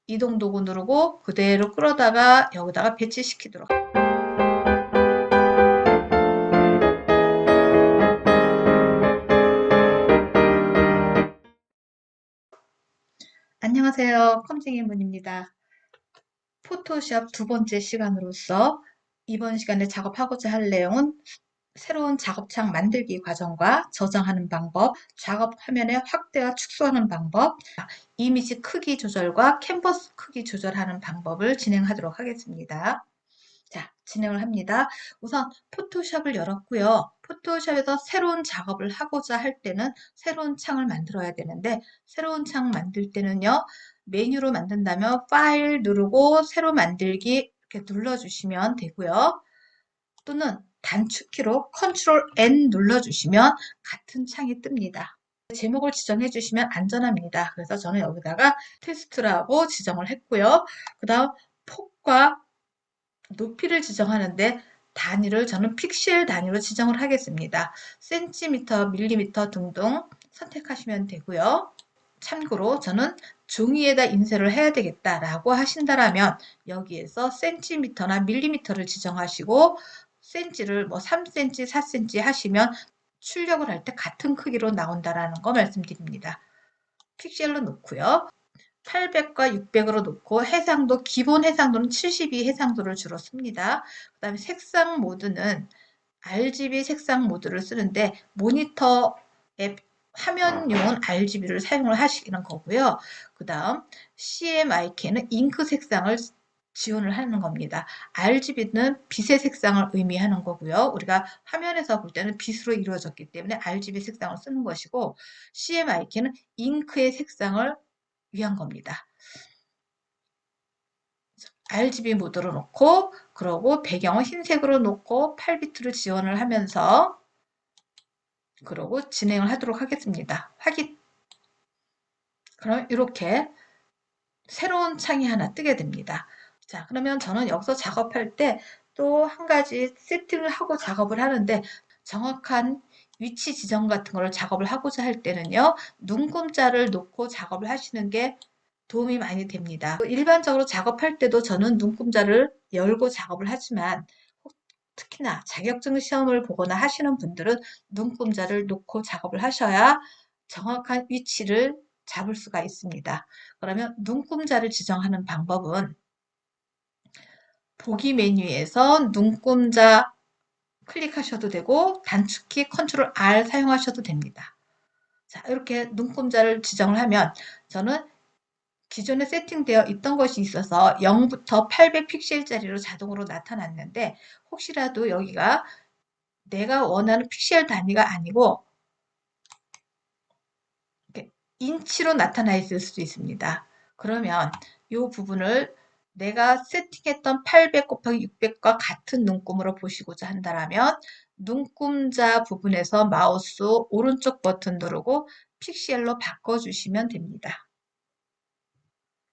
이동 도구 누르고 그대로 끌어다가 여기다가 배치시키도록. 안녕하세요. 컴쟁이문입니다. 포토샵 두 번째 시간으로서 이번 시간에 작업하고자 할 내용은 새로운 작업창 만들기 과정과 저장하는 방법, 작업 화면의 확대와 축소하는 방법, 이미지 크기 조절과 캔버스 크기 조절하는 방법을 진행하도록 하겠습니다. 자, 진행을 합니다. 우선 포토샵을 열었고요. 포토샵에서 새로운 작업을 하고자 할 때는 새로운 창을 만들어야 되는데 새로운 창 만들 때는요. 메뉴로 만든다면 파일 누르고 새로 만들기 이렇게 눌러주시면 되고요. 또는 단축키로 컨트롤 N 눌러주시면 같은 창이 뜹니다. 제목을 지정해 주시면 안전합니다. 그래서 저는 여기다가 테스트라고 지정을 했고요. 그 다음 폭과 높이를 지정하는데 단위를 저는 픽셀 단위로 지정을 하겠습니다. 센티미터, 밀리미터 등등 선택하시면 되고요. 참고로 저는 종이에다 인쇄를 해야 되겠다라고 하신다면 여기에서 센티미터나 밀리미터를 지정하시고 센치를 뭐 3cm, 4cm 하시면 출력을 할 때 같은 크기로 나온다라는 거 말씀드립니다. 픽셀로 놓고요. 800과 600으로 놓고 해상도, 기본 해상도는 72 해상도를 주로 씁니다. 그 다음에 색상 모드는 RGB 색상 모드를 쓰는데 모니터 앱 화면용은 RGB를 사용을 하시는 거고요. 그 다음 CMYK는 잉크 색상을 지원을 하는 겁니다. RGB는 빛의 색상을 의미하는 거고요. 우리가 화면에서 볼 때는 빛으로 이루어졌기 때문에 RGB 색상을 쓰는 것이고 CMYK는 잉크의 색상을 위한 겁니다. RGB 모드로 놓고 그러고 배경을 흰색으로 놓고 8비트를 지원을 하면서 그러고 진행을 하도록 하겠습니다. 확인. 그럼 이렇게 새로운 창이 하나 뜨게 됩니다. 자, 그러면 저는 여기서 작업할 때 또 한 가지 세팅을 하고 작업을 하는데 정확한 위치 지정 같은 걸 작업을 하고자 할 때는요. 눈금자를 놓고 작업을 하시는 게 도움이 많이 됩니다. 일반적으로 작업할 때도 저는 눈금자를 열고 작업을 하지만 특히나 자격증 시험을 보거나 하시는 분들은 눈금자를 놓고 작업을 하셔야 정확한 위치를 잡을 수가 있습니다. 그러면 눈금자를 지정하는 방법은 보기 메뉴에서 눈금자 클릭하셔도 되고 단축키 컨트롤 R 사용하셔도 됩니다. 자, 이렇게 눈금자를 지정을 하면 저는 기존에 세팅되어 있던 것이 있어서 0부터 800픽셀짜리로 자동으로 나타났는데 혹시라도 여기가 내가 원하는 픽셀 단위가 아니고 인치로 나타나 있을 수도 있습니다. 그러면 이 부분을 내가 세팅했던 800 곱하기 600과 같은 눈금으로 보시고자 한다면 눈금자 부분에서 마우스 오른쪽 버튼 누르고 픽셀로 바꿔주시면 됩니다.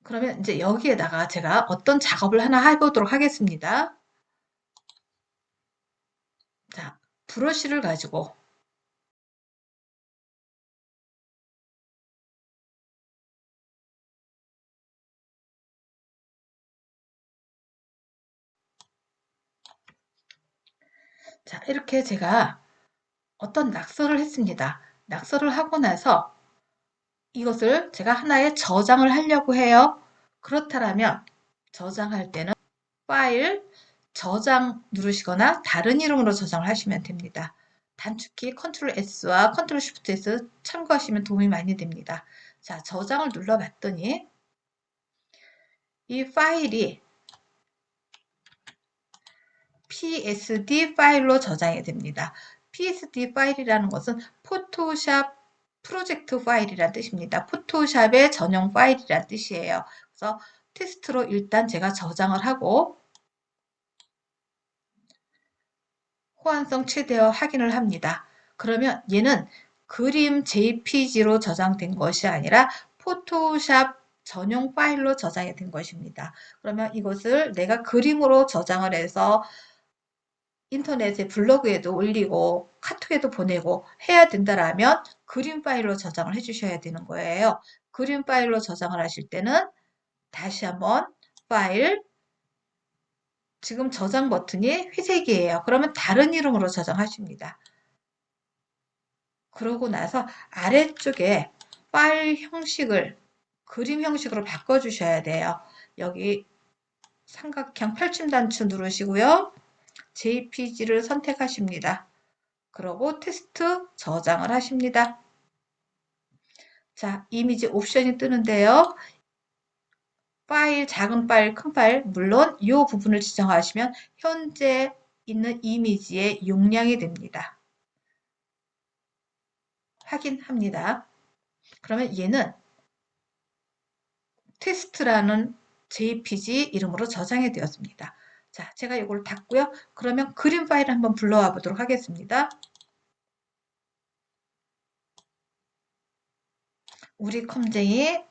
그러면 이제 여기에다가 제가 어떤 작업을 하나 해보도록 하겠습니다. 자, 브러쉬를 가지고 자, 이렇게 제가 어떤 낙서를 했습니다. 낙서를 하고 나서 이것을 제가 하나의 저장을 하려고 해요. 그렇다면 저장할 때는 파일, 저장 누르시거나 다른 이름으로 저장을 하시면 됩니다. 단축키 컨트롤 S와 컨트롤 쉬프트 S 참고하시면 도움이 많이 됩니다. 자, 저장을 눌러봤더니 이 파일이 PSD 파일로 저장이 됩니다. PSD 파일이라는 것은 포토샵 프로젝트 파일이라는 뜻입니다. 포토샵의 전용 파일이라는 뜻이에요. 그래서 테스트로 일단 제가 저장을 하고 호환성 최대화 확인을 합니다. 그러면 얘는 그림 JPG로 저장된 것이 아니라 포토샵 전용 파일로 저장이 된 것입니다. 그러면 이것을 내가 그림으로 저장을 해서 인터넷에 블로그에도 올리고 카톡에도 보내고 해야 된다라면 그림 파일로 저장을 해주셔야 되는 거예요. 그림 파일로 저장을 하실 때는 다시 한번 파일, 지금 저장 버튼이 회색이에요. 그러면 다른 이름으로 저장하십니다. 그러고 나서 아래쪽에 파일 형식을 그림 형식으로 바꿔주셔야 돼요. 여기 삼각형 펼침 단추 누르시고요. JPG를 선택하십니다. 그러고 테스트 저장을 하십니다. 자, 이미지 옵션이 뜨는데요. 파일, 작은 파일, 큰 파일, 물론 이 부분을 지정하시면 현재 있는 이미지의 용량이 됩니다. 확인합니다. 그러면 얘는 테스트라는 JPG 이름으로 저장이 되었습니다. 자, 제가 이걸 닫고요. 그러면 그림 파일을 한번 불러와 보도록 하겠습니다. 우리 컴쟁이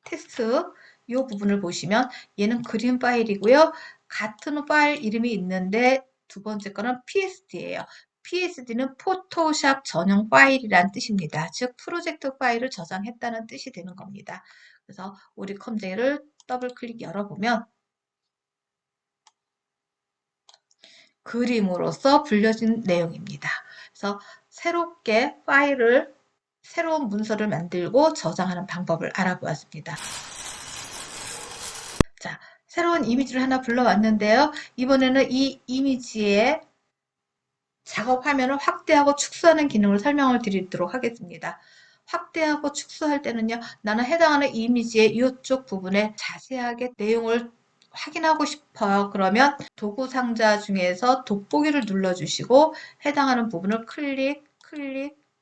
테스트 이 부분을 보시면 얘는 그림 파일이고요. 같은 파일 이름이 있는데 두 번째 거는 PSD예요. PSD는 포토샵 전용 파일이란 뜻입니다. 즉 프로젝트 파일을 저장했다는 뜻이 되는 겁니다. 그래서 우리 컴쟁이를 더블 클릭 열어보면 그림으로서 불려진 내용입니다. 그래서 새롭게 파일을 새로운 문서를 만들고 저장하는 방법을 알아보았습니다. 자, 새로운 이미지를 하나 불러왔는데요. 이번에는 이 이미지의 작업 화면을 확대하고 축소하는 기능을 설명을 드리도록 하겠습니다. 확대하고 축소할 때는요, 나는 해당하는 이미지의 이쪽 부분에 자세하게 내용을 확인하고 싶어요. 그러면 도구 상자 중에서 돋보기를 눌러주시고 해당하는 부분을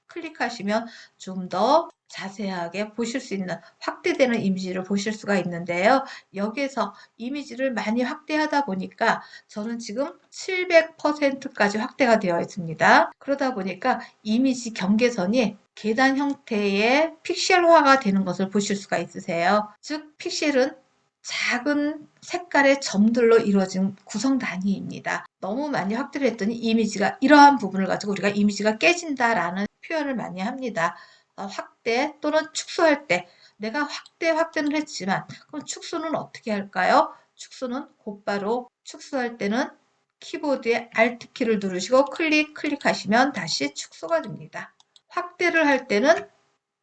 클릭하시면 좀 더 자세하게 보실 수 있는 확대되는 이미지를 보실 수가 있는데요. 여기에서 이미지를 많이 확대하다 보니까 저는 지금 700%까지 확대가 되어 있습니다. 그러다 보니까 이미지 경계선이 계단 형태의 픽셀화가 되는 것을 보실 수가 있으세요. 즉 픽셀은 작은 색깔의 점들로 이루어진 구성 단위입니다. 너무 많이 확대를 했더니 이미지가 이러한 부분을 가지고 우리가 이미지가 깨진다라는 표현을 많이 합니다. 확대 또는 축소할 때 내가 확대는 했지만 그럼 축소는 어떻게 할까요? 축소는 곧바로 축소할 때는 키보드의 Alt 키를 누르시고 클릭하시면 다시 축소가 됩니다. 확대를 할 때는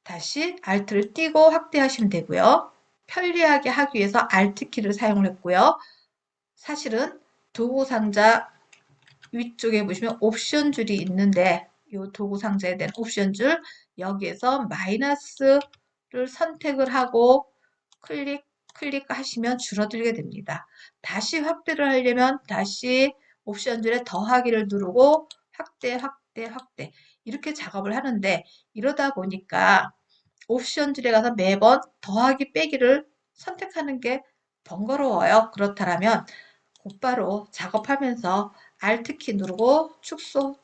다시 Alt를 띄고 확대하시면 되고요. 편리하게 하기 위해서 Alt 키를 사용을 했고요. 사실은 도구 상자 위쪽에 보시면 옵션 줄이 있는데 이 도구 상자에 대한 옵션 줄 여기에서 마이너스를 선택을 하고 클릭하시면 줄어들게 됩니다. 다시 확대를 하려면 다시 옵션 줄에 더하기를 누르고 확대 이렇게 작업을 하는데 이러다 보니까 옵션 줄에 가서 매번 더하기 빼기를 선택하는 게 번거로워요. 그렇다면 곧바로 작업하면서 Alt키 누르고 축소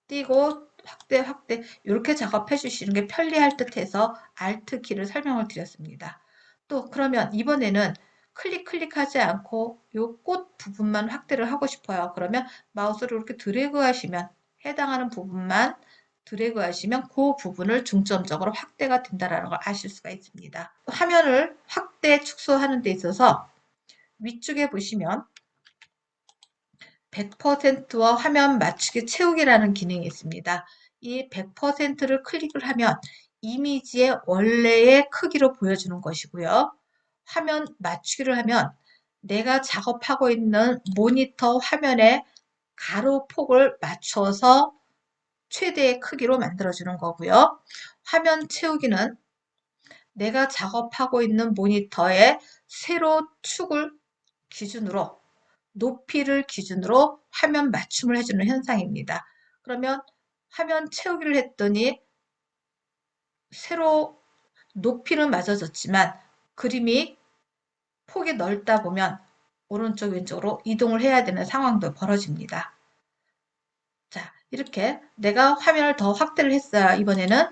띄고 확대 이렇게 작업해 주시는 게 편리할 듯해서 Alt키를 설명을 드렸습니다. 또 그러면 이번에는 클릭하지 않고 이 꽃 부분만 확대를 하고 싶어요. 그러면 마우스를 이렇게 드래그 하시면 해당하는 부분만 드래그 하시면 그 부분을 중점적으로 확대가 된다는 걸 아실 수가 있습니다. 화면을 확대 축소하는 데 있어서 위쪽에 보시면 100%와 화면 맞추기 채우기라는 기능이 있습니다. 이 100%를 클릭을 하면 이미지의 원래의 크기로 보여주는 것이고요. 화면 맞추기를 하면 내가 작업하고 있는 모니터 화면의 가로폭을 맞춰서 최대의 크기로 만들어주는 거고요. 화면 채우기는 내가 작업하고 있는 모니터의 세로 축을 기준으로 높이를 기준으로 화면 맞춤을 해주는 현상입니다. 그러면 화면 채우기를 했더니 세로 높이는 맞아졌지만 그림이 폭이 넓다 보면 오른쪽 왼쪽으로 이동을 해야 되는 상황도 벌어집니다. 자, 이렇게 내가 화면을 더 확대를 했어요. 이번에는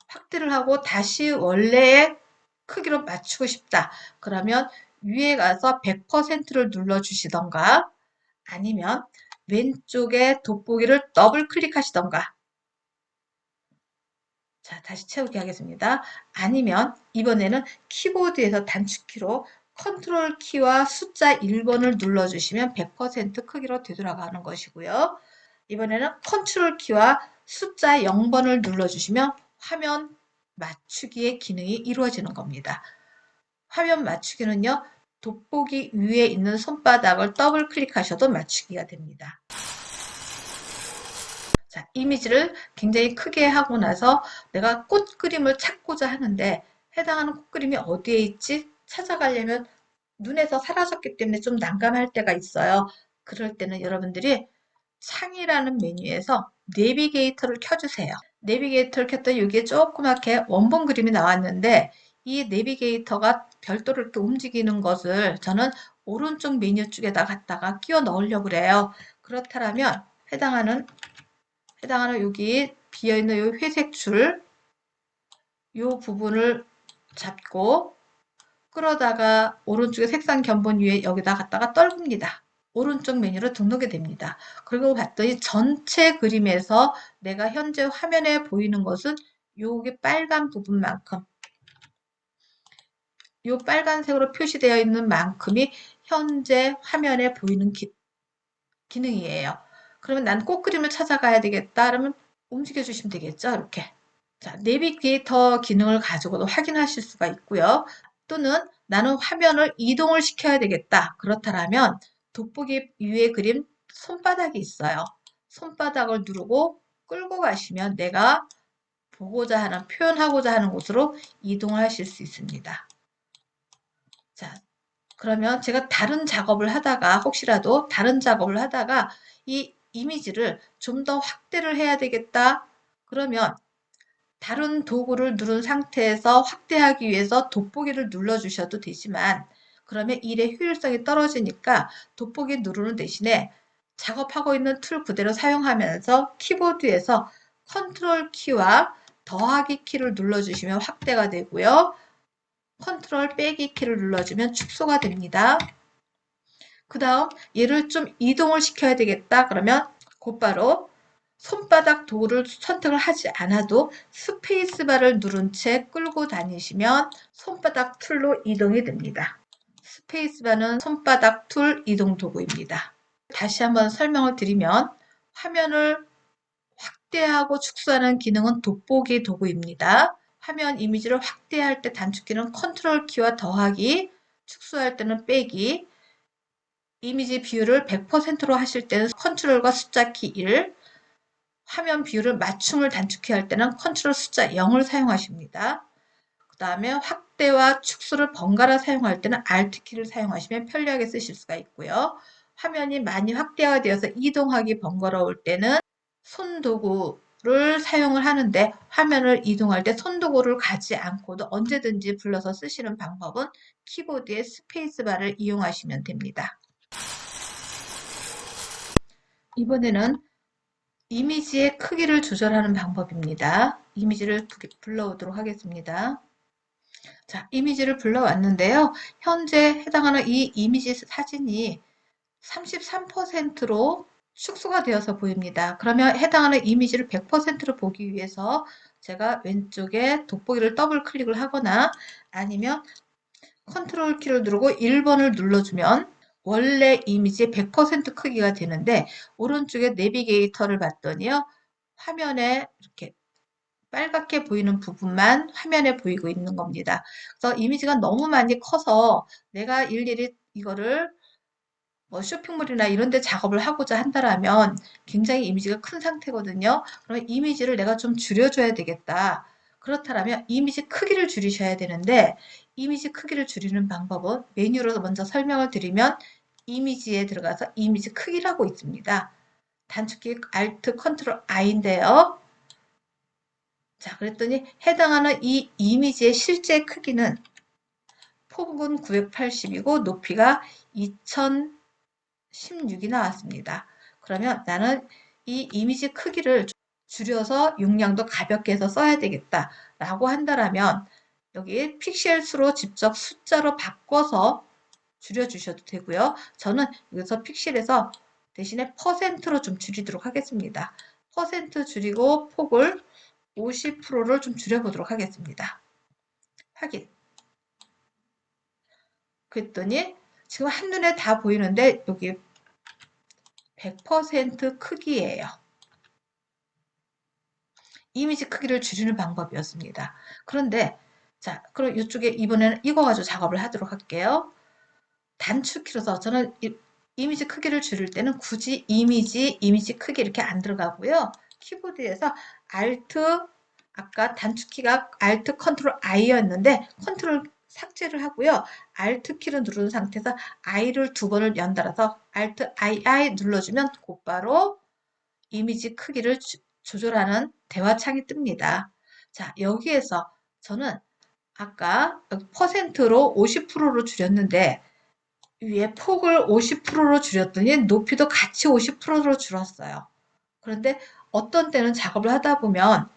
확대를 하고 다시 원래의 크기로 맞추고 싶다. 그러면 위에 가서 100%를 눌러주시던가 아니면 왼쪽에 돋보기를 더블 클릭하시던가 자, 다시 채우기 하겠습니다. 아니면 이번에는 키보드에서 단축키로 컨트롤 키와 숫자 1번을 눌러주시면 100% 크기로 되돌아가는 것이고요. 이번에는 컨트롤 키와 숫자 0번을 눌러주시면 화면 맞추기의 기능이 이루어지는 겁니다. 화면 맞추기는요, 돋보기 위에 있는 손바닥을 더블 클릭하셔도 맞추기가 됩니다. 자, 이미지를 굉장히 크게 하고 나서 내가 꽃 그림을 찾고자 하는데 해당하는 꽃 그림이 어디에 있지? 찾아가려면 눈에서 사라졌기 때문에 좀 난감할 때가 있어요. 그럴 때는 여러분들이 창이라는 메뉴에서 내비게이터를 켜주세요. 내비게이터를 켰더니 여기에 조그맣게 원본 그림이 나왔는데 이 내비게이터가 별도로 이렇게 움직이는 것을 저는 오른쪽 메뉴 쪽에다 갖다가 끼워 넣으려고 그래요. 그렇다면 해당하는 여기 비어있는 이 회색 줄, 이 부분을 잡고 끌어다가 오른쪽에 색상 견본 위에 여기다 갖다가 떨굽니다. 오른쪽 메뉴로 등록이 됩니다. 그리고 봤더니 전체 그림에서 내가 현재 화면에 보이는 것은 요게 빨간 부분만큼, 요 빨간색으로 표시되어 있는 만큼이 현재 화면에 보이는 기능이에요. 그러면 난 꽃 그림을 찾아가야 되겠다. 그러면 움직여 주시면 되겠죠. 이렇게. 자, 내비게이터 기능을 가지고도 확인하실 수가 있고요. 또는 나는 화면을 이동을 시켜야 되겠다. 그렇다면 돋보기 위에 그림 손바닥이 있어요. 손바닥을 누르고 끌고 가시면 내가 보고자 하는, 표현하고자 하는 곳으로 이동하실 수 있습니다. 자, 그러면 제가 다른 작업을 하다가, 혹시라도 다른 작업을 하다가 이 이미지를 좀 더 확대를 해야 되겠다. 그러면 다른 도구를 누른 상태에서 확대하기 위해서 돋보기를 눌러주셔도 되지만 그러면 일의 효율성이 떨어지니까 돋보기 누르는 대신에 작업하고 있는 툴 그대로 사용하면서 키보드에서 컨트롤 키와 더하기 키를 눌러주시면 확대가 되고요. 컨트롤 빼기 키를 눌러주면 축소가 됩니다. 그 다음 얘를 좀 이동을 시켜야 되겠다. 그러면 곧바로 손바닥 도구를 선택을 하지 않아도 스페이스바를 누른 채 끌고 다니시면 손바닥 툴로 이동이 됩니다. 스페이스바는 손바닥 툴 이동 도구입니다. 다시 한번 설명을 드리면 화면을 확대하고 축소하는 기능은 돋보기 도구입니다. 화면 이미지를 확대할 때 단축키는 컨트롤 키와 더하기, 축소할 때는 빼기, 이미지 비율을 100%로 하실 때는 컨트롤과 숫자 키 1, 화면 비율을 맞춤을 단축키 할 때는 컨트롤 숫자 0을 사용하십니다. 그 다음에 확대와 축소를 번갈아 사용할 때는 Alt키를 사용하시면 편리하게 쓰실 수가 있고요. 화면이 많이 확대가 되어서 이동하기 번거로울 때는 손도구를 사용을 하는데 화면을 이동할 때 손도구를 가지 않고도 언제든지 불러서 쓰시는 방법은 키보드의 스페이스바를 이용하시면 됩니다. 이번에는 이미지의 크기를 조절하는 방법입니다. 이미지를 불러오도록 하겠습니다. 자, 이미지를 불러왔는데요. 현재 해당하는 이 이미지 사진이 33%로 축소가 되어서 보입니다. 그러면 해당하는 이미지를 100%로 보기 위해서 제가 왼쪽에 돋보기를 더블 클릭을 하거나 아니면 컨트롤 키를 누르고 1번을 눌러주면 원래 이미지의 100% 크기가 되는데 오른쪽에 내비게이터를 봤더니요. 화면에 이렇게 빨갛게 보이는 부분만 화면에 보이고 있는 겁니다. 그래서 이미지가 너무 많이 커서 내가 일일이 이거를 뭐 쇼핑몰이나 이런 데 작업을 하고자 한다라면 굉장히 이미지가 큰 상태거든요. 그러면 이미지를 내가 좀 줄여줘야 되겠다. 그렇다면 이미지 크기를 줄이셔야 되는데 이미지 크기를 줄이는 방법은 메뉴로 먼저 설명을 드리면 이미지에 들어가서 이미지 크기라고 있습니다. 단축키 Alt, Ctrl, I인데요. 자, 그랬더니 해당하는 이 이미지의 실제 크기는 폭은 980이고 높이가 2016이 나왔습니다. 그러면 나는 이 이미지 크기를 줄여서 용량도 가볍게 해서 써야 되겠다 라고 한다면 여기 픽셀 수로 직접 숫자로 바꿔서 줄여주셔도 되고요. 저는 여기서 픽셀에서 대신에 퍼센트로 좀 줄이도록 하겠습니다. 퍼센트 줄이고 폭을 50%를 좀 줄여보도록 하겠습니다. 확인. 그랬더니 지금 한눈에 다 보이는데 여기 100% 크기예요. 이미지 크기를 줄이는 방법이었습니다. 그런데 자, 그럼 이쪽에 이번에는 이거 가지고 작업을 하도록 할게요. 단축키로서 저는 이미지 크기를 줄일 때는 굳이 이미지 크기 이렇게 안 들어가고요. 키보드에서 Alt, 아까 단축키가 Alt 컨트롤 I였는데 컨트롤 삭제를 하고요. Alt 키를 누른 상태에서 I를 두 번을 연달아서 Alt II 눌러주면 곧바로 이미지 크기를 조절하는 대화창이 뜹니다. 자, 여기에서 저는 아까 퍼센트로 50%로 줄였는데 위에 폭을 50%로 줄였더니 높이도 같이 50%로 줄었어요. 그런데 어떤 때는 작업을 하다 보면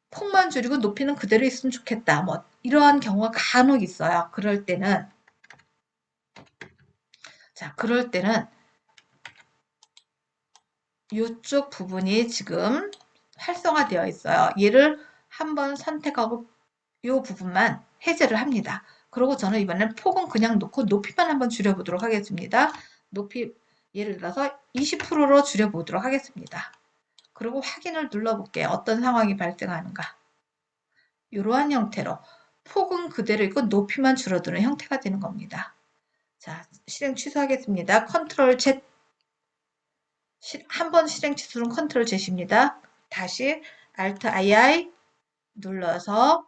폭만 줄이고 높이는 그대로 있으면 좋겠다. 뭐 이러한 경우가 간혹 있어요. 그럴 때는 이쪽 부분이 지금 활성화되어 있어요. 얘를 한번 선택하고 이 부분만 해제를 합니다. 그리고 저는 이번엔 폭은 그냥 놓고 높이만 한번 줄여보도록 하겠습니다. 높이 예를 들어서 20%로 줄여보도록 하겠습니다. 그리고 확인을 눌러볼게요. 어떤 상황이 발생하는가. 이러한 형태로 폭은 그대로 있고 높이만 줄어드는 형태가 되는 겁니다. 자, 실행 취소하겠습니다. 컨트롤 Z 한 번 실행 취소는 컨트롤 Z입니다. 다시 Alt II 눌러서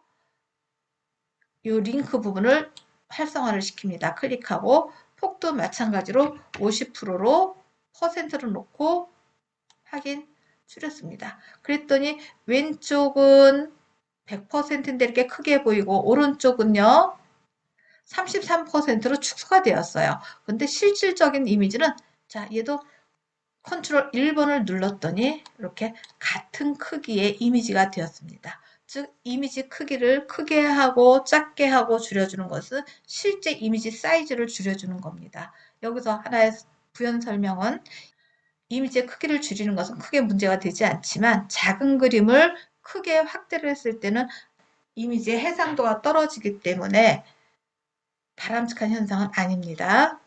이 링크 부분을 활성화를 시킵니다. 클릭하고 폭도 마찬가지로 50%로 퍼센트로 놓고 확인 줄였습니다. 그랬더니 왼쪽은 100%인데 이렇게 크게 보이고 오른쪽은요 33%로 축소가 되었어요. 근데 실질적인 이미지는 자 얘도 컨트롤 1번을 눌렀더니 이렇게 같은 크기의 이미지가 되었습니다. 즉 이미지 크기를 크게 하고 작게 하고 줄여주는 것은 실제 이미지 사이즈를 줄여주는 겁니다. 여기서 하나의 부연 설명은 이미지의 크기를 줄이는 것은 크게 문제가 되지 않지만 작은 그림을 크게 확대를 했을 때는 이미지의 해상도가 떨어지기 때문에 바람직한 현상은 아닙니다.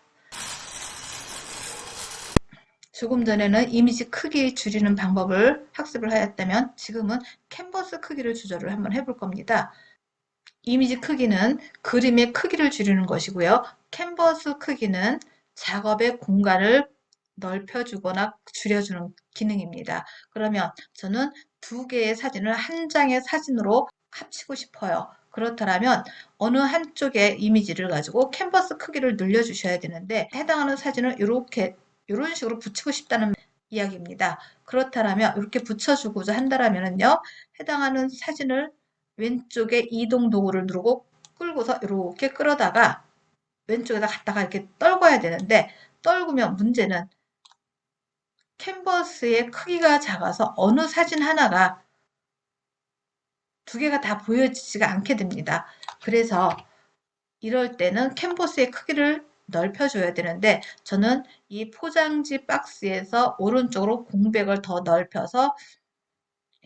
조금 전에는 이미지 크기 줄이는 방법을 학습을 하였다면 지금은 캔버스 크기를 조절을 한번 해볼 겁니다. 이미지 크기는 그림의 크기를 줄이는 것이고요. 캔버스 크기는 작업의 공간을 넓혀주거나 줄여주는 기능입니다. 그러면 저는 두 개의 사진을 한 장의 사진으로 합치고 싶어요. 그렇다면 어느 한쪽의 이미지를 가지고 캔버스 크기를 늘려주셔야 되는데 해당하는 사진을 이런 식으로 붙이고 싶다는 이야기입니다. 그렇다면 이렇게 붙여주고자 한다면요. 해당하는 사진을 왼쪽에 이동 도구를 누르고 끌고서 이렇게 끌어다가 왼쪽에다 갖다가 이렇게 떨궈야 되는데 떨구면 문제는 캔버스의 크기가 작아서 어느 사진 하나가 두 개가 다 보여지지가 않게 됩니다. 그래서 이럴 때는 캔버스의 크기를 넓혀줘야 되는데 저는 이 포장지 박스에서 오른쪽으로 공백을 더 넓혀서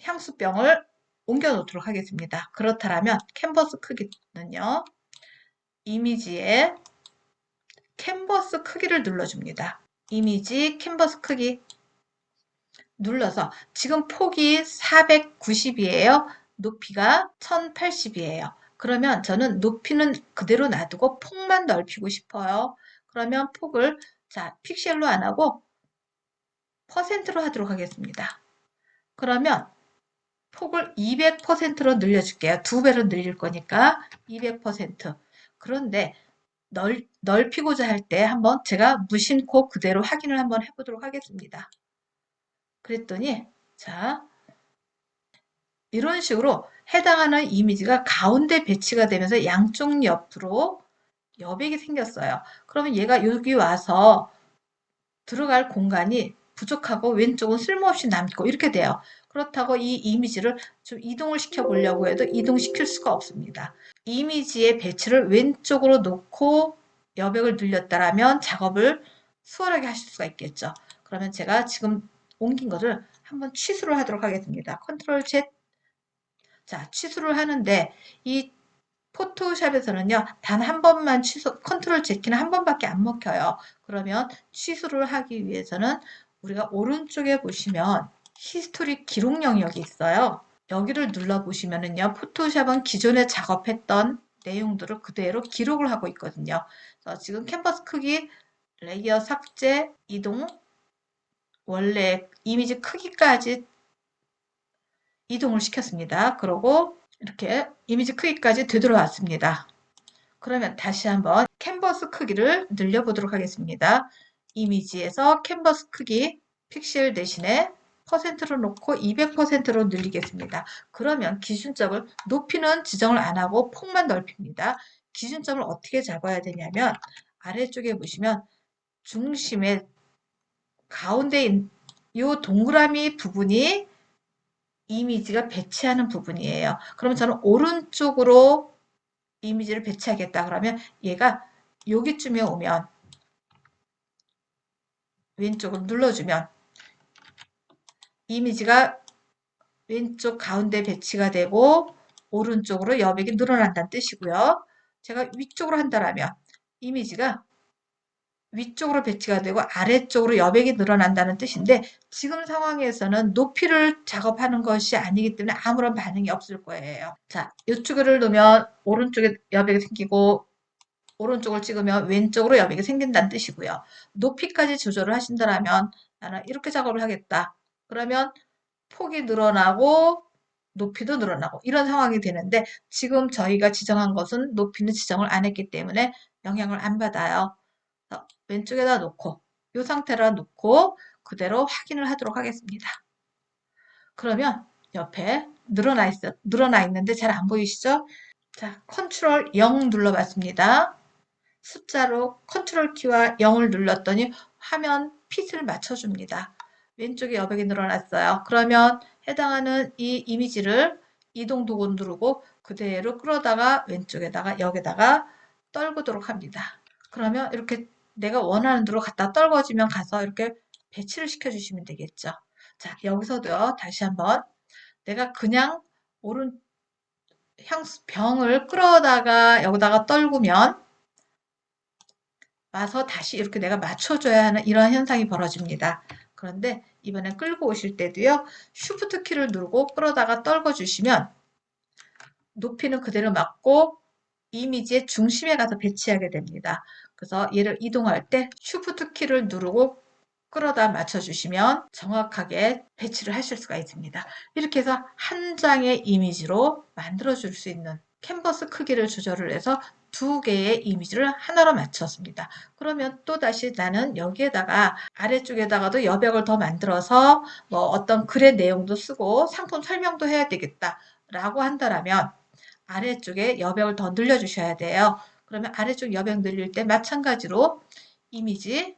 향수병을 옮겨 놓도록 하겠습니다. 그렇다면 캔버스 크기는요. 이미지에 캔버스 크기를 눌러줍니다. 이미지 캔버스 크기 눌러서 지금 폭이 490이에요. 높이가 1080이에요. 그러면 저는 높이는 그대로 놔두고 폭만 넓히고 싶어요. 그러면 폭을 자 픽셀로 안 하고 퍼센트로 하도록 하겠습니다. 그러면 폭을 200%로 늘려줄게요. 두 배로 늘릴 거니까 200%. 그런데 넓히고자 할 때 한번 제가 무심코 그대로 확인을 한번 해보도록 하겠습니다. 그랬더니 자 이런 식으로 해당하는 이미지가 가운데 배치가 되면서 양쪽 옆으로 여백이 생겼어요. 그러면 얘가 여기 와서 들어갈 공간이 부족하고 왼쪽은 쓸모없이 남고 이렇게 돼요. 그렇다고 이 이미지를 좀 이동을 시켜 보려고 해도 이동시킬 수가 없습니다. 이미지의 배치를 왼쪽으로 놓고 여백을 늘렸다라면 작업을 수월하게 하실 수가 있겠죠. 그러면 제가 지금 옮긴 것을 한번 취소를 하도록 하겠습니다. 컨트롤 Z 자, 취소를 하는데 이 포토샵에서는요, 단 한 번만 컨트롤 Z키는 한 번밖에 안 먹혀요. 그러면 취소를 하기 위해서는 우리가 오른쪽에 보시면 히스토리 기록 영역이 있어요. 여기를 눌러보시면은요, 포토샵은 기존에 작업했던 내용들을 그대로 기록을 하고 있거든요. 그래서 지금 캔버스 크기, 레이어 삭제, 이동, 원래 이미지 크기까지 이동을 시켰습니다. 그러고 이렇게 이미지 크기까지 되돌아왔습니다. 그러면 다시 한번 캔버스 크기를 늘려보도록 하겠습니다. 이미지에서 캔버스 크기 픽셀 대신에 퍼센트로 놓고 200%로 늘리겠습니다. 그러면 기준점을 높이는 지정을 안 하고 폭만 넓힙니다. 기준점을 어떻게 잡아야 되냐면 아래쪽에 보시면 중심의 가운데 이 동그라미 부분이 이미지가 배치하는 부분이에요. 그러면 저는 오른쪽으로 이미지를 배치하겠다 그러면 얘가 여기쯤에 오면 왼쪽을 눌러주면 이미지가 왼쪽 가운데 배치가 되고 오른쪽으로 여백이 늘어난다는 뜻이고요. 제가 위쪽으로 한다면 이미지가 위쪽으로 배치가 되고 아래쪽으로 여백이 늘어난다는 뜻인데 지금 상황에서는 높이를 작업하는 것이 아니기 때문에 아무런 반응이 없을 거예요. 자, 이쪽을 놓으면 오른쪽에 여백이 생기고 오른쪽을 찍으면 왼쪽으로 여백이 생긴다는 뜻이고요. 높이까지 조절을 하신다면 나는 이렇게 작업을 하겠다. 그러면 폭이 늘어나고 높이도 늘어나고 이런 상황이 되는데 지금 저희가 지정한 것은 높이는 지정을 안 했기 때문에 영향을 안 받아요. 왼쪽에다 놓고 이 상태로 놓고 그대로 확인을 하도록 하겠습니다. 그러면 옆에 늘어나 있는데 잘 안 보이시죠? 자, 컨트롤 0 눌러봤습니다. 숫자로 컨트롤 키와 0을 눌렀더니 화면 핏을 맞춰줍니다. 왼쪽에 여백이 늘어났어요. 그러면 해당하는 이 이미지를 이동 도구 누르고 그대로 끌어다가 왼쪽에다가 여기다가 떨구도록 합니다. 그러면 이렇게 내가 원하는 대로 갖다 떨궈지면 가서 이렇게 배치를 시켜주시면 되겠죠. 자, 여기서도요. 다시 한번 내가 그냥 오른 향수 병을 끌어다가 여기다가 떨구면 와서 다시 이렇게 내가 맞춰줘야 하는 이러한 현상이 벌어집니다. 그런데 이번에 끌고 오실 때도요. 쉬프트 키를 누르고 끌어다가 떨궈 주시면 높이는 그대로 맞고 이미지의 중심에 가서 배치하게 됩니다. 그래서 얘를 이동할 때 쉬프트 키를 누르고 끌어다 맞춰주시면 정확하게 배치를 하실 수가 있습니다. 이렇게 해서 한 장의 이미지로 만들어줄 수 있는 캔버스 크기를 조절을 해서 두 개의 이미지를 하나로 맞췄습니다. 그러면 또다시 나는 여기에다가 아래쪽에다가도 여백을 더 만들어서 뭐 어떤 글의 내용도 쓰고 상품 설명도 해야 되겠다 라고 한다면 아래쪽에 여백을 더 늘려주셔야 돼요. 그러면 아래쪽 여백 늘릴 때 마찬가지로 이미지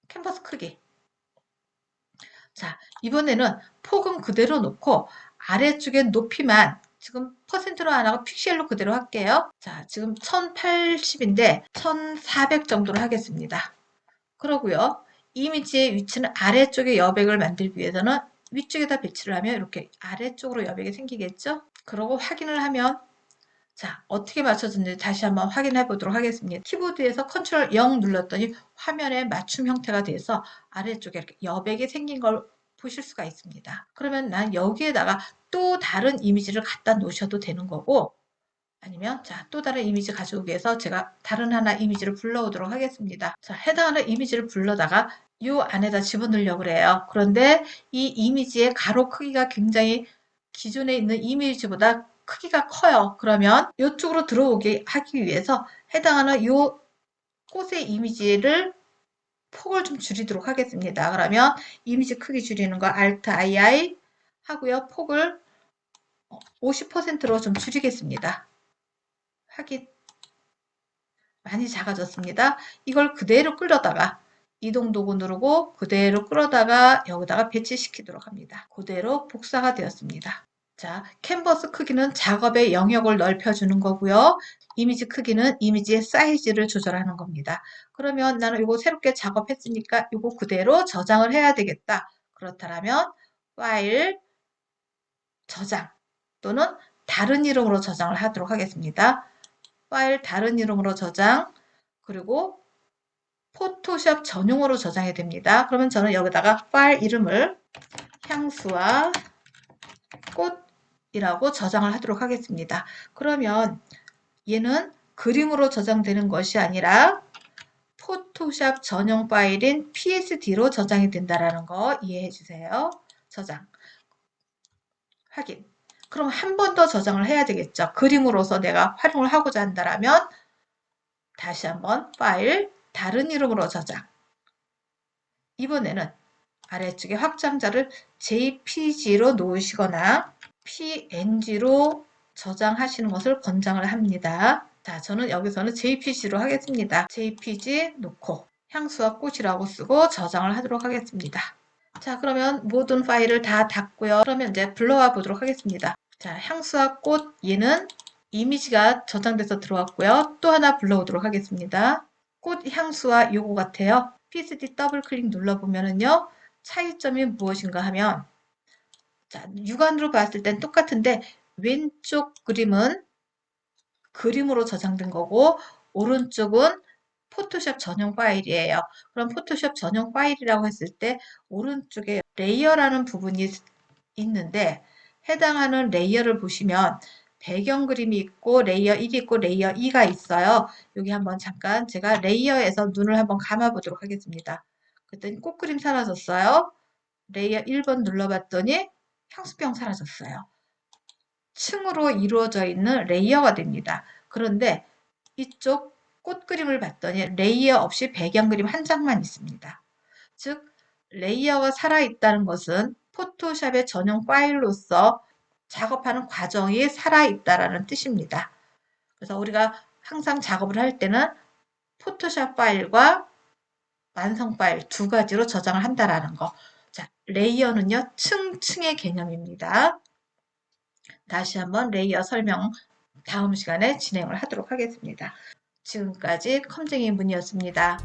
캔버스 크기. 자, 이번에는 폭은 그대로 놓고 아래쪽에 높이만 지금 퍼센트로 안 하고 픽셀로 그대로 할게요. 자, 지금 1080인데 1400 정도로 하겠습니다. 그러고요. 이미지의 위치는 아래쪽에 여백을 만들기 위해서는 위쪽에다 배치를 하면 이렇게 아래쪽으로 여백이 생기겠죠? 그러고 확인을 하면 자, 어떻게 맞춰졌는지 다시 한번 확인해 보도록 하겠습니다. 키보드에서 컨트롤 0 눌렀더니 화면에 맞춤 형태가 돼서 아래쪽에 이렇게 여백이 생긴 걸 보실 수가 있습니다. 그러면 난 여기에다가 또 다른 이미지를 갖다 놓으셔도 되는 거고 아니면 자, 또 다른 이미지 가져오기 위해서 제가 다른 하나 이미지를 불러오도록 하겠습니다. 자, 해당하는 이미지를 불러다가 이 안에다 집어넣으려고 그래요. 그런데 이 이미지의 가로 크기가 굉장히 기존에 있는 이미지보다 크기가 커요. 그러면 이쪽으로 들어오게 하기 위해서 해당하는 이 꽃의 이미지를 폭을 좀 줄이도록 하겠습니다. 그러면 이미지 크기 줄이는 거 Alt II 하고요. 폭을 50%로 좀 줄이겠습니다. 확인. 많이 작아졌습니다. 이걸 그대로 끌어다가 이동 도구 누르고 그대로 끌어다가 여기다가 배치시키도록 합니다. 그대로 복사가 되었습니다. 자, 캔버스 크기는 작업의 영역을 넓혀주는 거고요. 이미지 크기는 이미지의 사이즈를 조절하는 겁니다. 그러면 나는 이거 새롭게 작업했으니까 이거 그대로 저장을 해야 되겠다. 그렇다면 파일, 저장. 또는 다른 이름으로 저장을 하도록 하겠습니다. 파일 다른 이름으로 저장, 그리고 포토샵 전용으로 저장이 됩니다. 그러면 저는 여기다가 파일 이름을 향수와 꽃이라고 저장을 하도록 하겠습니다. 그러면 얘는 그림으로 저장되는 것이 아니라 포토샵 전용 파일인 PSD로 저장이 된다는 거 이해해 주세요. 저장. 확인. 그럼 한 번 더 저장을 해야 되겠죠. 그림으로서 내가 활용을 하고자 한다면 다시 한번 파일 다른 이름으로 저장. 이번에는 아래쪽에 확장자를 JPG로 놓으시거나 PNG로 저장하시는 것을 권장을 합니다. 자, 저는 여기서는 JPG로 하겠습니다. JPG 놓고 향수와 꽃이라고 쓰고 저장을 하도록 하겠습니다. 자, 그러면 모든 파일을 다 닫고요. 그러면 이제 불러와 보도록 하겠습니다. 자, 향수와 꽃 얘는 이미지가 저장돼서 들어왔고요. 또 하나 불러오도록 하겠습니다. 꽃 향수와 요거 같아요. PSD 더블 클릭 눌러보면은요. 차이점이 무엇인가 하면 자, 육안으로 봤을 땐 똑같은데 왼쪽 그림은 그림으로 저장된 거고 오른쪽은 포토샵 전용 파일이에요. 그럼 포토샵 전용 파일이라고 했을 때 오른쪽에 레이어라는 부분이 있는데 해당하는 레이어를 보시면 배경 그림이 있고 레이어 1이 있고 레이어 2가 있어요. 여기 한번 잠깐 제가 레이어에서 눈을 한번 감아 보도록 하겠습니다. 그랬더니 꽃그림 사라졌어요. 레이어 1번 눌러봤더니 향수병 사라졌어요. 층으로 이루어져 있는 레이어가 됩니다. 그런데 이쪽 꽃 그림을 봤더니 레이어 없이 배경 그림 한 장만 있습니다. 즉 레이어가 살아있다는 것은 포토샵의 전용 파일로서 작업하는 과정이 살아있다라는 뜻입니다. 그래서 우리가 항상 작업을 할 때는 포토샵 파일과 완성 파일 두 가지로 저장을 한다라는 거. 자, 레이어는요, 층층의 개념입니다. 다시 한번 레이어 설명 다음 시간에 진행을 하도록 하겠습니다. 지금까지 컴쟁이 문이었습니다.